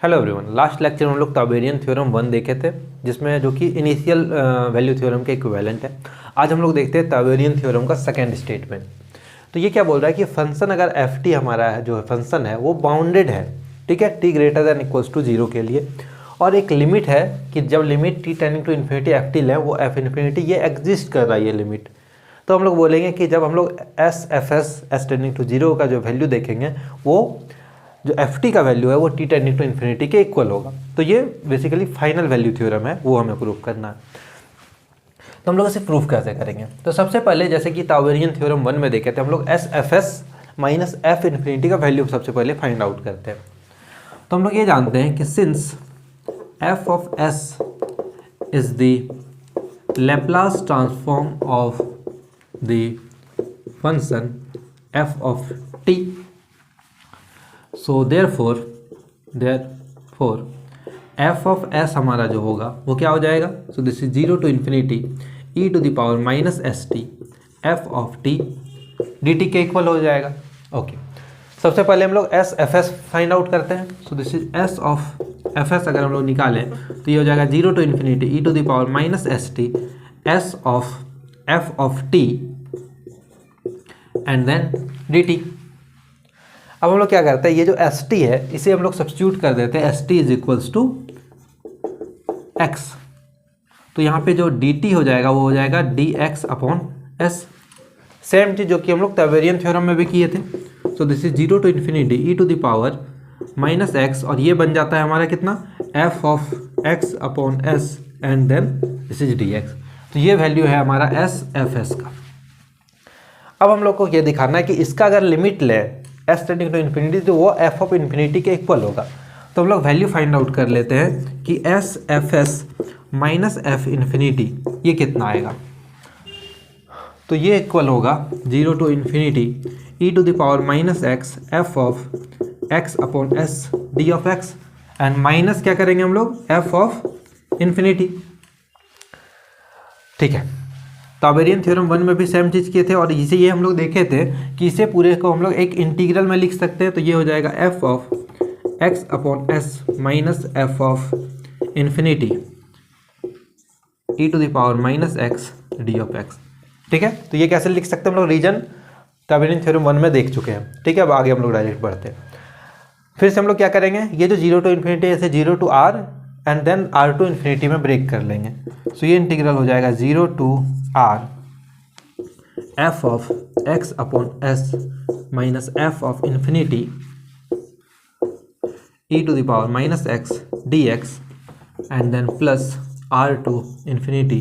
Hello everyone, last lecture में हम लोग ताबेरियन थ्योरम 1 देखे थे, जिसमें जो कि इनिशियल वैल्यू थ्योरम के इक्विवेलेंट है। आज हम लोग देखते हैं ताबेरियन थ्योरम का सेकंड स्टेटमेंट। तो ये क्या बोल रहा है कि फंक्शन अगर एफ टी हमारा है जो फंक्शन है वो बाउंडेड है, ठीक है, t greater than equals to 0 के लिए, और एक लिमिट है कि जब limit t tending to infinity f t लें वो एफ इन्फिनिटी ये एग्जिस्ट कर रहा है ये लिमिट। तो हम लोग बोलेंगे कि जब हम लोग एस टेंडिंग टू 0 का जो वैल्यू देखेंगे वो जो एफ टी का वैल्यू है वो टी टेंडिंग टू इन्फिनिटी के इक्वल होगा। तो ये बेसिकली फाइनल वैल्यू थ्योरम है, वो हमें प्रूव करना है। तो हम लोग इसे प्रूफ कैसे करेंगे? तो सबसे पहले जैसे कि ताबेरियन थ्योरम 1 में देखे थे हम लोग s f s minus f infinity का वैल्यू सबसे पहले फाइंड आउट करते हैं। तो हम लोग ये जानते हैं कि since f of s is the Laplace transform of the function f of t, so therefore f of s हमारा जो होगा वो क्या हो जाएगा? So this is 0 to infinity e to the power minus s t f of t d t के equal हो जाएगा। ओके, सबसे पहले हम लोग s f s find out करते हैं। So this is s of F S अगर हम लोग निकालें तो ये हो जाएगा 0 to infinity e to the power minus s t s of f of t and then d t. अब हम लोग क्या करते हैं, ये जो एस टी है इसे हम लोग सब्स्टिट्यूट कर देते हैं, s t is equals to x. तो यहाँ पे जो डी टी हो जाएगा वो हो जाएगा D x upon S. Same चीज जो कि हम लोग ताबेरियन थ्योरम में भी किए थे। So this is 0 to infinity e to the power minus x, और ये बन जाता है हमारा कितना, f of x upon s and then this is d x. तो ये वैल्यू है हमारा एस एफ एस का। अब हम लोग को ये दिखाना है कि इसका अगर लिमिट ले एस टेंडिंग टू इन्फिनिटी तो वो एफ ऑफ इन्फिनिटी के इक्वल होगा। तो हम लोग वैल्यू फाइंड आउट कर लेते हैं कि s f s minus f infinity ये कितना आएगा। तो ये इक्वल होगा 0 to infinity e to the power minus x f of x upon s d of x, and minus क्या करेंगे हम लोग, एफ ऑफ इन्फिनिटी। ठीक है, ताबेरियन थ्योरम 1 में भी सेम चीज़ किए थे, और इसे ये हम लोग देखे थे कि इसे पूरे को हम लोग एक इंटीग्रल में लिख सकते हैं। तो ये हो जाएगा f of x upon s minus f of infinity e to the power minus x d of x. ठीक है, तो ये कैसे लिख सकते हैं हम लोग, रीजन ताबेरियन थ्योरम 1 में देख चुके हैं। ठीक है, अब आगे हम लोग डायरेक्ट बढ़ते हैं। फिर से हम लोग क्या करेंगे, ये जो 0 टू इन्फिनिटी ऐसे 0 to r and then r to infinity में ब्रेक कर लेंगे। सो ये इंटीग्रल हो जाएगा 0 to r f of x upon s minus f of infinity e to the power minus x d x and then plus r to infinity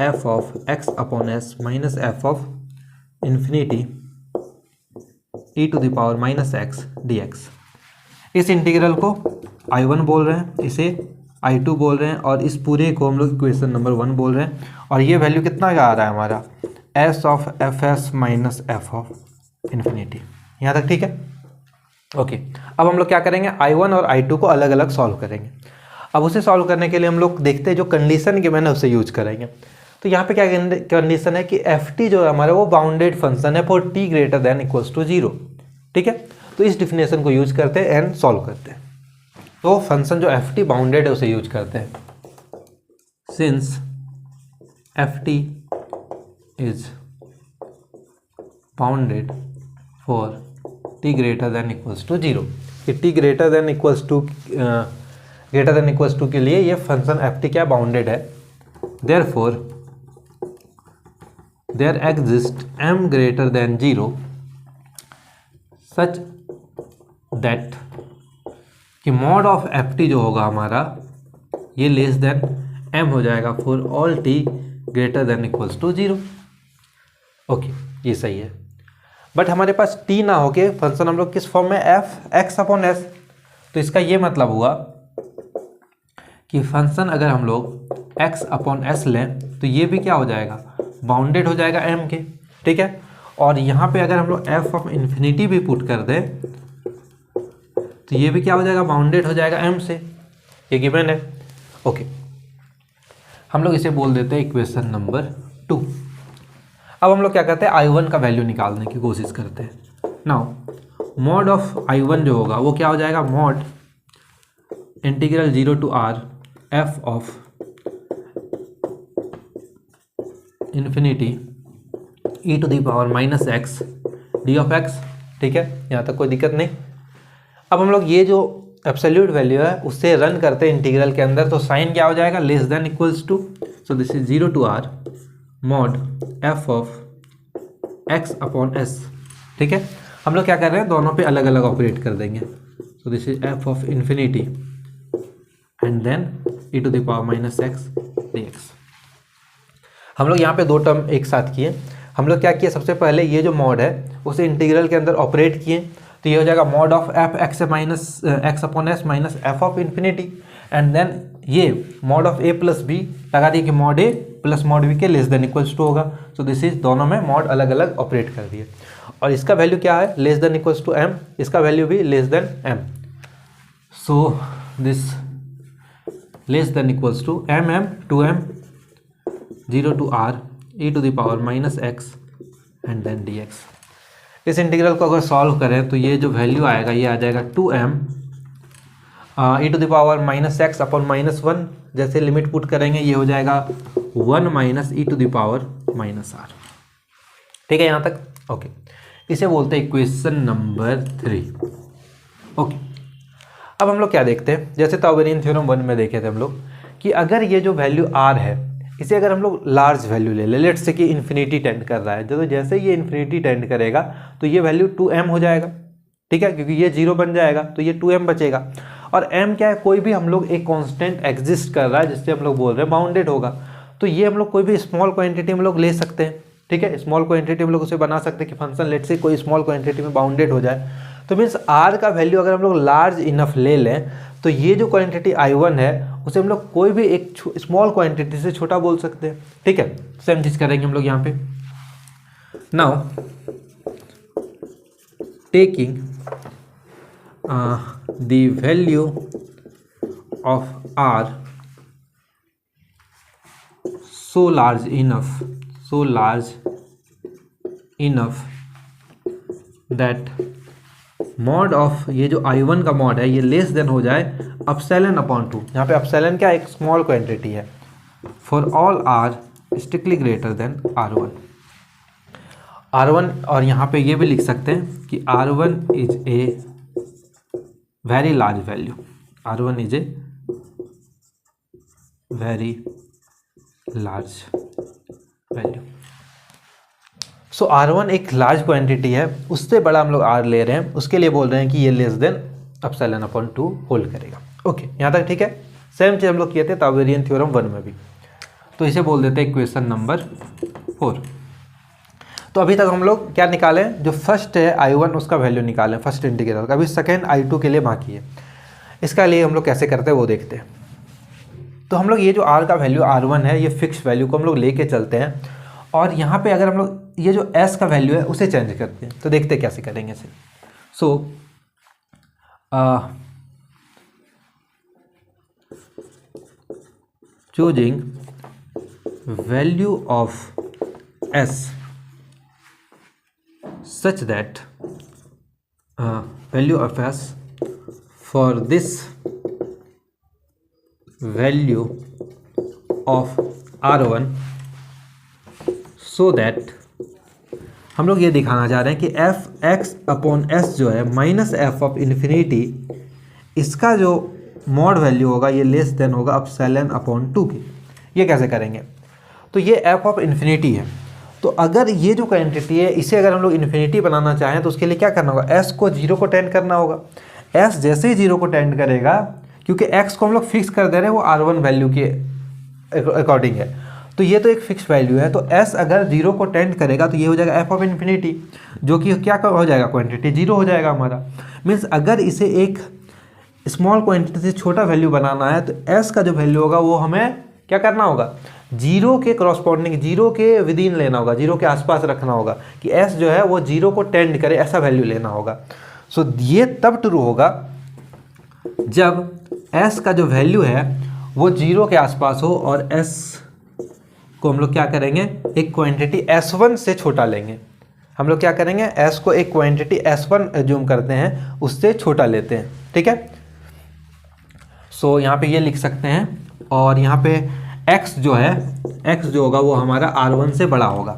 f of x upon s minus f of infinity e to the power minus x d x. इस integral को I1 बोल रहे हैं, इसे I2 बोल रहे हैं, और इस पूरे को हम लोग इक्वेशन नंबर 1 बोल रहे हैं। और ये वैल्यू कितना का आ रहा है हमारा, S of F s minus f of infinity. यहाँ तक ठीक है? ओके, अब हम लोग क्या करेंगे, I1 और I2 को अलग अलग सॉल्व करेंगे। अब उसे सॉल्व करने के लिए हम लोग देखते हैं जो कंडीशन के मैंने उसे यूज करेंगे। तो यहाँ पे क्या कंडीशन है कि एफ टी जो है हमारा वो बाउंडेड फंक्शन है for t greater than equals to 0। ठीक है, तो इस डिफिनेशन को यूज करते हैं एंड सॉल्व करते हैं। तो फंक्शन जो एफ टी बाउंडेड है उसे यूज करते हैं। Since f t is bounded for t greater than equals to 0, कि t greater than equals to के लिए ये फंक्शन एफ टी क्या बाउंडेड है। Therefore there exist m greater than 0 such that कि मॉड ऑफ एफ टी जो होगा हमारा ये लेस देन m हो जाएगा for all t greater than equals to 0। Okay, ये सही है, बट हमारे पास t ना होके फंक्शन हम लोग किस फॉर्म में, एफ एक्स अपॉन एस। तो इसका ये मतलब हुआ कि फंक्शन अगर हम लोग x अपॉन एस लें तो ये भी क्या हो जाएगा, बाउंडेड हो जाएगा m के। ठीक है, और यहाँ पे अगर हम लोग एफ ऑफ इन्फिनिटी भी पुट कर दें तो ये भी क्या हो जाएगा, बाउंडेड हो जाएगा m से, ये गिवन है। ओके, हम लोग इसे बोल देते हैं इक्वेशन नंबर 2। अब हम लोग क्या करते हैं, I1 का वैल्यू निकालने की कोशिश करते हैं। नाउ मॉड ऑफ I1 जो होगा वो क्या हो जाएगा, mod integral 0 to r f of infinity e to the power minus x d of x. ठीक है, यहाँ तक कोई दिक्कत नहीं। अब हम लोग ये जो एब्सोल्यूट वैल्यू है उससे रन करते हैं इंटीग्रल के अंदर, तो साइन क्या हो जाएगा, less than equals to, so this is 0 to r mod f of x upon s। ठीक है, हम लोग क्या कर रहे हैं, दोनों पे अलग अलग ऑपरेट कर देंगे। So this is f of infinity and then e to the power minus x dx। हम लोग यहाँ पे दो टर्म एक साथ किए। हम लोग क्या किए, सबसे पहले ये जो मॉड है उसे इंटीग्रल के अंदर ऑपरेट किए, तो ये हो जाएगा mod of f x minus x upon s minus f of infinity, and then ये mod of a plus b लगा दिए कि mod a plus mod b के लेस देन इक्वल्स टू होगा। सो दिस इज, दोनों में mod अलग अलग ऑपरेट कर दिए, और इसका वैल्यू क्या है, less than equals to m, इसका वैल्यू भी less than m. So this less than equals to m m to m 0 to r e to the power minus x and then dx। इस integral को अगर solve करें तो ये जो value आएगा ये आ जाएगा 2m e to the power minus x upon minus one. जैसे लिमिट पुट करेंगे ये हो जाएगा 1 माइनस e to the power minus r. ठीक है यहाँ तक, ओके। इसे बोलते हैं इक्वेशन नंबर 3। ओके, अब हम लोग क्या देखते हैं, जैसे ताउबेरियन थ्योरम 1 में देखे थे हम लोग कि अगर ये जो वैल्यू r है इसे अगर हम लोग लार्ज वैल्यू ले लेट्स से कि इन्फिनिटी टेंड कर रहा है, तो जैसे ये इन्फिनिटी टेंड करेगा तो ये वैल्यू 2m हो जाएगा। ठीक है, क्योंकि ये 0 बन जाएगा तो ये 2m बचेगा, और m क्या है, कोई भी हम लोग एक कांस्टेंट एग्जिस्ट कर रहा है जिससे हम लोग बोल रहे हैं बाउंडेड होगा, तो ये हम लोग कोई भी स्मॉल क्वांटिटी हम लोग ले सकते हैं। ठीक है, स्मॉल क्वांटिटी हम लोग उसे बना सकते हैं कि फंक्शन लेट्स से कोई स्मॉल क्वांटिटी में बाउंडेड हो जाए, तो मीन्स r का वैल्यू अगर हम लोग लार्ज इनफ ले लें तो ये जो क्वांटिटी I1 है उसे हम लोग कोई भी एक स्मॉल क्वांटिटी से छोटा बोल सकते हैं। ठीक है, सेम चीज करेंगे हम लोग यहाँ पे। Now taking the value of r so large enough that mod of ये जो I1 का मॉड है ये लेस देन हो जाए अपसाइलन अपॉन 2। यहाँ पे अपसाइलन क्या, एक स्मॉल क्वांटिटी है, for all r strictly greater than r1। और यहाँ पे ये भी लिख सकते हैं कि r1 is a very large value, r1 is a very large value. So R1 एक लार्ज क्वांटिटी है, उससे बड़ा हम लोग R ले रहे हैं, उसके लिए बोल रहे हैं कि ये less than epsilon upon 2 hold करेगा। ओके, यहाँ तक ठीक है। सेम चीज़ हम लोग किए थे ताउबेरियन थ्योरम 1 में भी, तो इसे बोल देते हैं इक्वेशन नंबर 4। तो अभी तक हम लोग क्या निकालें, जो फर्स्ट है I1 उसका वैल्यू निकालें फर्स्ट इंटीग्रल का, अभी सेकेंड I2 के लिए बाकी है। इसका लिए हम लोग कैसे करते हैं वो देखते हैं। तो हम लोग ये जो R का वैल्यू R1 है, ये फिक्स वैल्यू को हम लोग लेके चलते हैं, और यहाँ पे अगर हम लोग ये जो S का वैल्यू है उसे चेंज करते हैं, तो देखते हैं कैसे करेंगे इसे। So choosing value of S such that value of S for this value of R1 so that हम लोग ये दिखाना चाह रहे हैं कि एफ एक्स अपॉन एस जो है माइनस एफ ऑफ इन्फिनिटी, इसका जो मॉड वैल्यू होगा ये लेस देन होगा एप्सिलॉन अपॉन 2 की। ये कैसे करेंगे, तो ये एफ ऑफ इन्फिनिटी है, तो अगर ये जो क्वांटिटी है इसे अगर हम लोग इन्फिनिटी बनाना चाहें तो उसके लिए क्या करना होगा, एस को 0 को टेंड करना होगा। एस जैसे ही 0 को टेंड करेगा, क्योंकि एक्स को हम लोग फिक्स कर दे रहे हैं, वो R1 वैल्यू के अकॉर्डिंग है, तो ये तो एक फिक्स वैल्यू है, तो S अगर 0 को टेंड करेगा तो ये हो जाएगा एफ ऑफ इन्फिनिटी, जो कि क्या हो जाएगा, क्वांटिटी 0 हो जाएगा हमारा। मीन्स अगर इसे एक स्मॉल क्वांटिटी से छोटा वैल्यू बनाना है तो S का जो वैल्यू होगा वो हमें क्या करना होगा, 0 के करॉस्पॉन्डिंग, 0 के विदिन लेना होगा, 0 के आसपास रखना होगा, कि S जो है वो 0 को टेंड करे ऐसा वैल्यू लेना होगा। सो ये तब ट्रू होगा जब S का जो वैल्यू है वो 0 के आसपास हो और S को हम लोग क्या करेंगे, एक क्वांटिटी S1 से छोटा लेंगे। हम लोग क्या करेंगे, S को एक क्वांटिटी S1 एज्यूम करते हैं, उससे छोटा लेते हैं। ठीक है, सो यहाँ पे ये लिख सकते हैं, और यहाँ पे x जो है, x जो होगा वो हमारा R1 से बड़ा होगा,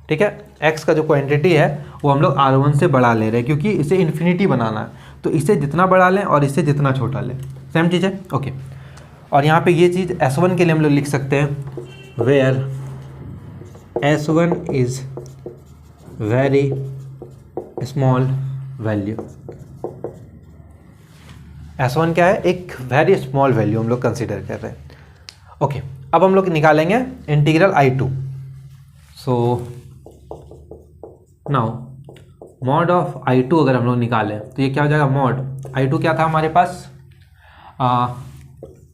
ठीक है। x का जो क्वांटिटी है वो हम लोग R1 से बड़ा ले रहे हैं, क्योंकि इसे इन्फिनिटी बनाना है, तो इसे जितना बड़ा लें और इसे जितना छोटा लें, सेम चीज़ है, ओके। और यहाँ पे ये चीज़ S1 के लिए हम लोग लिख सकते हैं, where S1 is very small value. S1 क्या है, एक वेरी स्मॉल वैल्यू हम लोग कंसिडर कर रहे हैं, ओके। अब हम लोग निकालेंगे integral I2। So now mod of I2 अगर हम लोग निकालें तो ये क्या हो जाएगा, मॉड I2 क्या था हमारे पास,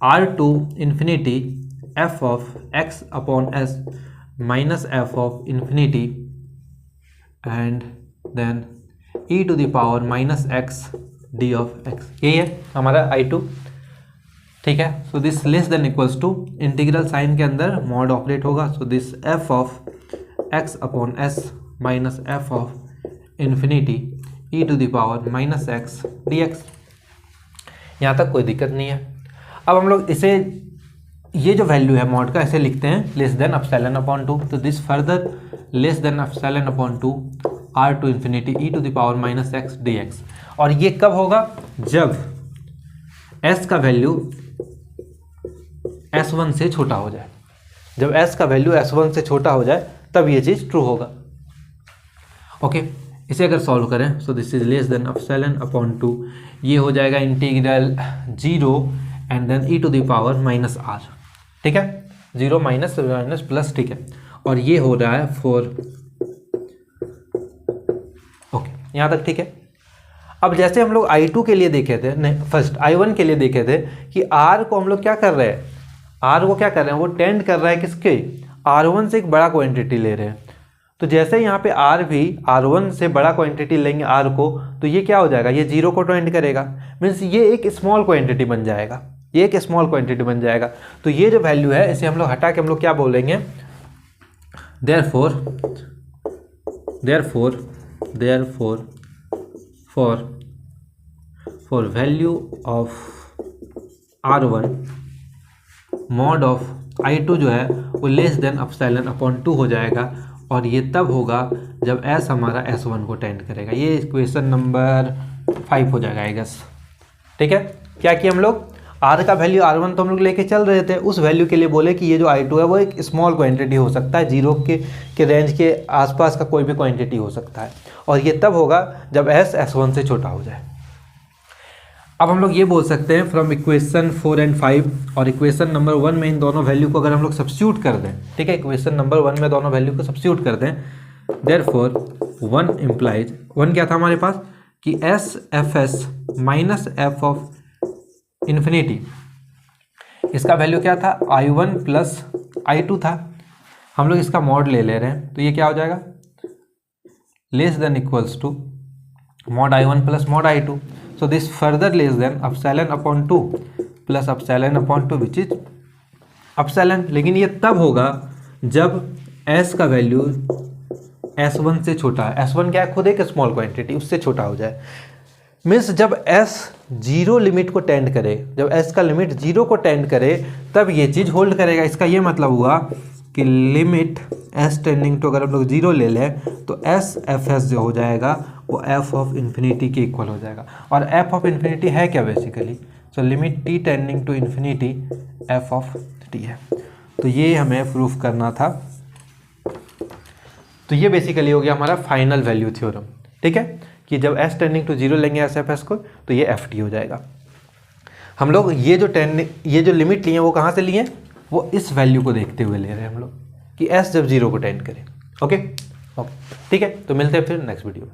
R2 इन्फिनिटी f of x upon s minus f of infinity and then e to the power minus x d of x, यही है हमारा I2, ठीक है। So this less than equals to, integral sign के अंदर मॉड ऑपरेट होगा, so this f of x upon s minus f of infinity e to the power minus x dx। यहाँ तक कोई दिक्कत नहीं है। अब हम लोग इसे, ये जो वैल्यू है मॉड का, ऐसे लिखते हैं लेस देन एप्सिलॉन अपॉन 2, तो this further less than epsilon upon 2 r to infinity e to the power minus x dx। और ये कब होगा, जब s का वैल्यू S1 से छोटा हो जाए, जब s का वैल्यू S1 से छोटा हो जाए तब ये चीज़ ट्रू होगा, ओके। इसे अगर सॉल्व करें, so this is less than epsilon upon 2, ये हो जाएगा integral 0 and then e to the power minus r, ठीक है, 0 माइनस माइनस प्लस, ठीक है। और ये हो रहा है 4, ओके, यहाँ तक ठीक है। अब जैसे हम लोग I2 के लिए देखे थे, नहीं फर्स्ट I1 के लिए देखे थे कि R को हम लोग क्या कर रहे हैं, R को क्या कर रहे हैं, वो टेंड कर रहा है किसके, R1 से एक बड़ा क्वांटिटी ले रहे हैं। तो जैसे यहाँ पे R भी R1 से बड़ा क्वांटिटी लेंगे R को, तो ये क्या हो जाएगा, ये 0 को टेंड करेगा, मीन्स ये एक स्मॉल क्वांटिटी बन जाएगा, ये एक स्मॉल क्वांटिटी बन जाएगा। तो ये जो वैल्यू है इसे हम लोग हटा के हम लोग क्या बोलेंगे, therefore for value of R1 mod of I2 जो है वो लेस देन एप्सिलॉन अपॉन 2 हो जाएगा, और ये तब होगा जब S हमारा S1 को टेंड करेगा। ये इक्वेशन नंबर 5 हो जाएगा आई गेस, ठीक है। क्या किया हम लोग, R का वैल्यू R1 तो हम लोग लेके चल रहे थे, उस वैल्यू के लिए बोले कि ये जो I2 है वो एक स्मॉल क्वांटिटी हो सकता है, 0 के रेंज के आसपास का कोई भी क्वांटिटी हो सकता है, और ये तब होगा जब S S1 से छोटा हो जाए। अब हम लोग ये बोल सकते हैं फ्रॉम इक्वेशन 4 एंड 5 और इक्वेशन नंबर 1 में इन दोनों वैल्यू को अगर हम लोग सब्स्टिट्यूट कर दें, ठीक है, इक्वेशन नंबर 1 में दोनों वैल्यू को सब्स्टिट्यूट कर दें, देयरफॉर 1 इम्प्लाइज, 1 क्या था हमारे पास कि S Fs minus f of infinity, इसका वैल्यू क्या था, I1 प्लस I2 था, हम लोग इसका मॉड ले रहे हैं, तो ये क्या हो जाएगा, less than equals to mod I1 plus mod I2। So this further less than epsilon upon 2 plus epsilon upon 2 which is epsilon, लेकिन ये तब होगा जब s का वैल्यू S1 से छोटा है। S1 क्या है, खुद एक स्मॉल क्वांटिटी, उससे छोटा हो जाए, मीन्स जब s 0 लिमिट को टेंड करे, जब s का लिमिट 0 को टेंड करे तब ये चीज़ होल्ड करेगा। इसका ये मतलब हुआ कि लिमिट s टेंडिंग टू अगर हम लोग 0 ले लें तो s Fs जो हो जाएगा वो f ऑफ इन्फिनिटी के इक्वल हो जाएगा। और f ऑफ इन्फिनिटी है क्या basically, so limit t tending to infinity f of t है। तो ये हमें प्रूफ करना था। तो ये बेसिकली हो गया हमारा फाइनल वैल्यू थ्योरम, ठीक है, कि जब s टेंडिंग टू 0 लेंगे s Fs को तो ये ft हो जाएगा। हम लोग ये जो लिमिट लिए वो कहाँ से लिए, वो इस वैल्यू को देखते हुए ले रहे हैं हम लोग कि s जब 0 को टेंड करे। ओके, ठीक है, तो मिलते हैं फिर नेक्स्ट वीडियो में।